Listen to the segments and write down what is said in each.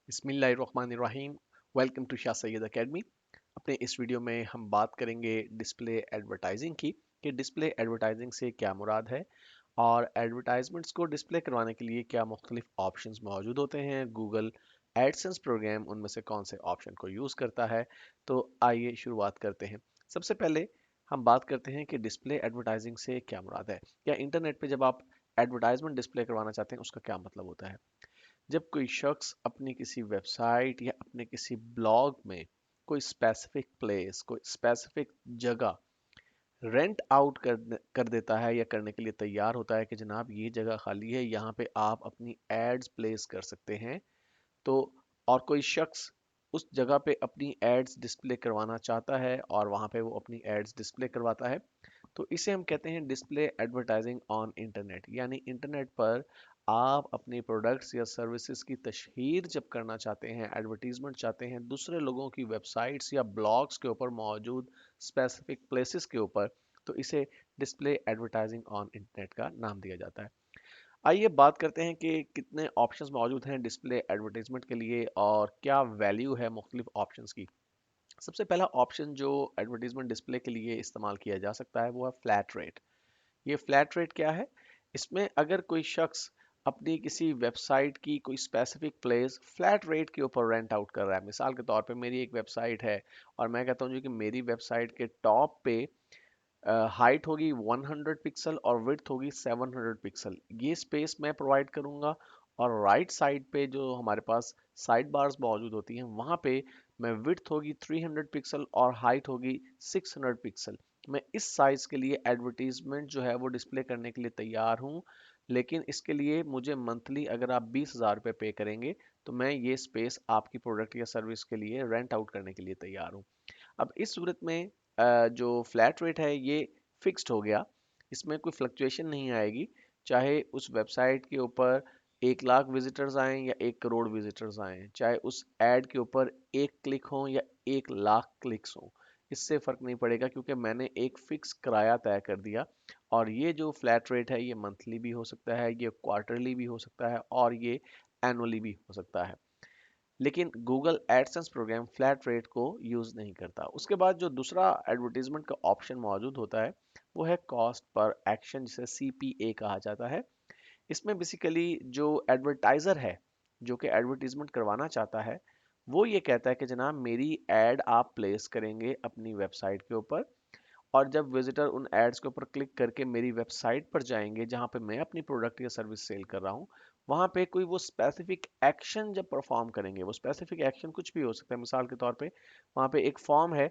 बिस्मिल्लाहिर्रहमानिर्रहीम। Welcome to Shah Syed academy. अपने इस वीडियो में हम बात करेंगे डिस्प्ले एडवर्टाइजिंग की कि डिस्प्ले एडवर्टाइजिंग से क्या मुराद है और एडवर्टाइजमेंट्स को डिस्प्ले करवाने के लिए क्या मुख्तलिफ ऑप्शंस मौजूद होते हैं। गूगल एडसेंस प्रोग्राम उनमें से कौन से ऑप्शन को यूज़ करता है। तो आइए शुरुआत करते हैं। सबसे पहले हम बात करते हैं कि डिस्प्ले एडवर्टाइजिंग से क्या मुराद है, या इंटरनेट पे जब आप एडवर्टाइजमेंट डिस्प्ले करवाना चाहते हैं उसका क्या मतलब होता है। जब कोई शख्स अपनी किसी वेबसाइट या अपने किसी ब्लॉग में कोई स्पेसिफिक प्लेस, कोई स्पेसिफिक जगह रेंट आउट कर देता है या करने के लिए तैयार होता है कि जनाब ये जगह खाली है, यहाँ पे आप अपनी एड्स प्लेस कर सकते हैं, तो और कोई शख्स उस जगह पे अपनी एड्स डिस्प्ले करवाना चाहता है और वहाँ पे वो अपनी एड्स डिस्प्ले करवाता है, तो इसे हम कहते हैं डिस्प्ले एडवर्टाइजिंग ऑन इंटरनेट। यानी इंटरनेट पर आप अपने प्रोडक्ट्स या सर्विसेज की तशहीर जब करना चाहते हैं, एडवर्टीजमेंट चाहते हैं दूसरे लोगों की वेबसाइट्स या ब्लॉग्स के ऊपर मौजूद स्पेसिफिक प्लेसेस के ऊपर, तो इसे डिस्प्ले एडवर्टाइजिंग ऑन इंटरनेट का नाम दिया जाता है। आइए बात करते हैं कि कितने ऑप्शंस मौजूद हैं डिस्प्ले एडवर्टाइजमेंट के लिए और क्या वैल्यू है मुख्तलिफ ऑप्शंस की। सबसे पहला ऑप्शन जो एडवर्टीजमेंट डिस्प्ले के लिए इस्तेमाल किया जा सकता है वो है फ्लैट रेट। ये फ्लैट रेट क्या है? इसमें अगर कोई शख्स अपनी किसी वेबसाइट की कोई स्पेसिफिक प्लेस फ्लैट रेट के ऊपर रेंट आउट कर रहा है, मिसाल के तौर पे मेरी एक वेबसाइट है और मैं कहता हूँ जी कि मेरी वेबसाइट के टॉप पे हाइट होगी 100 पिक्सल और विड्थ होगी 700 पिक्सल, ये स्पेस मैं प्रोवाइड करूंगा। और राइट साइड पे जो हमारे पास साइड बार्स मौजूद होती हैं वहाँ पे मैं विड्थ होगी 300 पिक्सल और हाइट होगी 600 पिक्सल। मैं इस साइज के लिए एडवर्टीजमेंट जो है वो डिस्प्ले करने के लिए तैयार हूँ, लेकिन इसके लिए मुझे मंथली अगर आप 20,000 रुपये पे करेंगे तो मैं ये स्पेस आपकी प्रोडक्ट या सर्विस के लिए रेंट आउट करने के लिए तैयार हूँ। अब इस सूरत में जो फ्लैट रेट है ये फिक्स्ड हो गया, इसमें कोई फ्लक्चुएशन नहीं आएगी, चाहे उस वेबसाइट के ऊपर 1 लाख विजिटर्स आएँ या 1 करोड़ विजिटर्स आएँ, चाहे उस ऐड के ऊपर 1 क्लिक हो या 1 लाख क्लिक्स हो, इससे फ़र्क नहीं पड़ेगा क्योंकि मैंने एक फिक्स किराया तय कर दिया। और ये जो फ्लैट रेट है ये मंथली भी हो सकता है, ये क्वार्टरली भी हो सकता है और ये एनुअली भी हो सकता है। लेकिन Google AdSense program flat rate को यूज़ नहीं करता। उसके बाद जो दूसरा एडवर्टीजमेंट का ऑप्शन मौजूद होता है वो है कॉस्ट पर एक्शन, जिसे CPA कहा जाता है। इसमें बेसिकली जो एडवर्टाइज़र है जो कि एडवर्टीजमेंट करवाना चाहता है वो ये कहता है कि जनाब मेरी एड आप प्लेस करेंगे अपनी वेबसाइट के ऊपर, और जब विजिटर उन एड्स के ऊपर क्लिक करके मेरी वेबसाइट पर जाएंगे जहां पे मैं अपनी प्रोडक्ट या सर्विस सेल कर रहा हूँ, वहां पे कोई वो स्पेसिफिक एक्शन जब परफॉर्म करेंगे, वो स्पेसिफिक एक्शन कुछ भी हो सकता है। मिसाल के तौर पे वहां पे एक फॉर्म है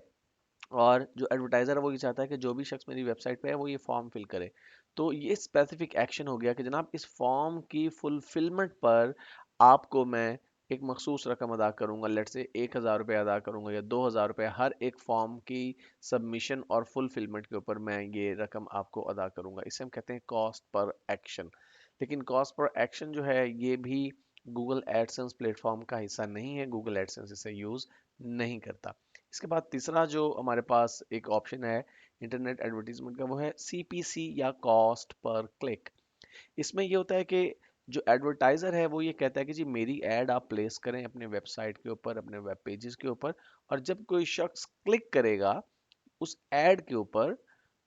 और जो एडवर्टाइजर है वो ये चाहता है कि जो भी शख्स मेरी वेबसाइट पे है वो ये फॉर्म फिल करे, तो ये स्पेसिफिक एक्शन हो गया कि जनाब इस फॉर्म की फुलफिलमेंट पर आपको मैं एक मखसूस रकम अदा करूंगा, लेट से 1,000 रुपये अदा करूंगा या 2,000 रुपये, हर एक फॉर्म की सबमिशन और फुलफिलमेंट के ऊपर मैं ये रकम आपको अदा करूंगा। इसे हम कहते हैं कॉस्ट पर एक्शन। लेकिन कॉस्ट पर एक्शन जो है ये भी गूगल एडसेंस प्लेटफॉर्म का हिस्सा नहीं है, गूगल एडसेंस इसे यूज़ नहीं करता। इसके बाद तीसरा जो हमारे पास एक ऑप्शन है इंटरनेट एडवर्टीजमेंट का वो है CPC या कॉस्ट पर क्लिक। इसमें ये होता है कि जो एडवर्टाइजर है वो ये कहता है कि जी मेरी एड आप प्लेस करें अपने वेबसाइट के ऊपर, अपने वेब पेजेस के ऊपर, और जब कोई शख्स क्लिक करेगा उस एड के ऊपर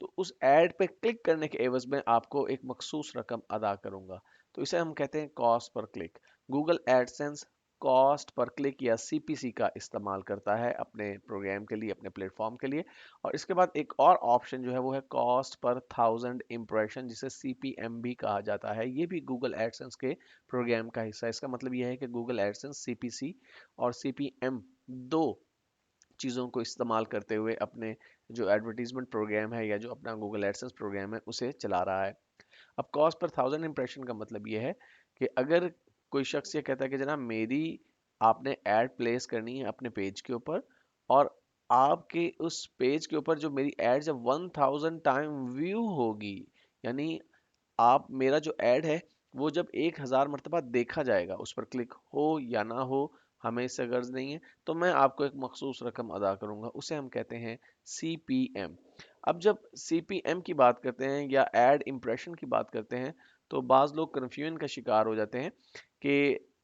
तो उस एड पे क्लिक करने के एवज में आपको एक मखसूस रकम अदा करूंगा। तो इसे हम कहते हैं cost per click. Google AdSense cost per click या CPC का इस्तेमाल करता है अपने प्रोग्राम के लिए, अपने प्लेटफॉर्म के लिए। और इसके बाद एक और ऑप्शन जो है वो है कॉस्ट पर 1,000 इम्प्रेशन, जिसे CPM भी कहा जाता है। ये भी गूगल एडसेंस के प्रोग्राम का हिस्सा है। इसका मतलब यह है कि गूगल एडसेंस CPC और CPM दो चीज़ों को इस्तेमाल करते हुए अपने जो एडवर्टीजमेंट प्रोग्राम है या जो अपना गूगल एडसेंस प्रोग्राम है उसे चला रहा है। अब कॉस्ट पर 1,000 इम्प्रेशन का मतलब ये है कि अगर कोई शख्स ये कहता है कि जनाब मेरी आपने ऐड प्लेस करनी है अपने पेज के ऊपर, और आपके उस पेज के ऊपर जो मेरी ऐड जब 1,000 टाइम व्यू होगी, यानी आप मेरा जो ऐड है वो जब 1,000 मरतबा देखा जाएगा, उस पर क्लिक हो या ना हो हमें इससे गर्ज नहीं है, तो मैं आपको एक मखसूस रकम अदा करूंगा, उसे हम कहते हैं CPM। अब जब CPM की बात करते हैं या एड इम्प्रेशन की बात करते हैं तो बाज़ लोग कन्फ्यूजन का शिकार हो जाते हैं कि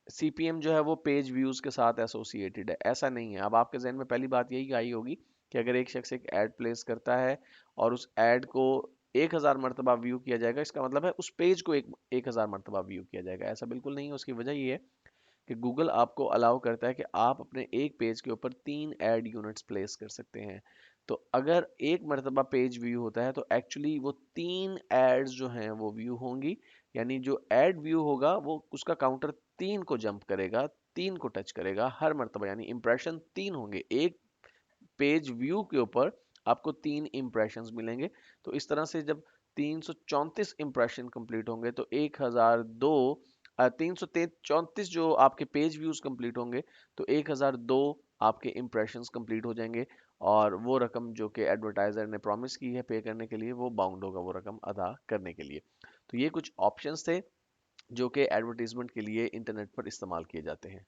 CPM जो है वो पेज व्यूज के साथ एसोसिएटेड है, ऐसा नहीं है। अब आपके जहन में पहली बात यही आई होगी कि अगर एक शख्स एक ऐड प्लेस करता है और उस ऐड को 1000 मरतबा व्यू किया जाएगा, इसका मतलब है उस पेज को 1000 मरतबा व्यू किया जाएगा। ऐसा बिल्कुल नहीं है। उसकी वजह ये है कि गूगल आपको अलाउ करता है कि आप अपने एक पेज के ऊपर 3 ऐड यूनिट्स प्लेस कर सकते हैं। तो अगर एक मरतबा पेज व्यू होता है तो एक्चुअली वो 3 एड्स जो हैं वो व्यू होंगी, यानी जो ऐड व्यू होगा वो उसका काउंटर 3 को जंप करेगा, 3 को टच करेगा हर मरतबा, यानी इंप्रेशन 3 होंगे एक पेज व्यू के ऊपर। आपको 3 इंप्रेशंस मिलेंगे। तो इस तरह से जब 334 इंप्रेशन कंप्लीट होंगे तो 1002 334 जो आपके पेज व्यूज कंप्लीट होंगे तो 1002 आपके इंप्रेशंस कंप्लीट हो जाएंगे, और वो रकम जो कि एडवर्टाइजर ने प्रॉमिस की है पे करने के लिए वो बाउंड होगा वो रकम अदा करने के लिए। तो ये कुछ ऑप्शंस थे जो कि एडवर्टीजमेंट के लिए इंटरनेट पर इस्तेमाल किए जाते हैं।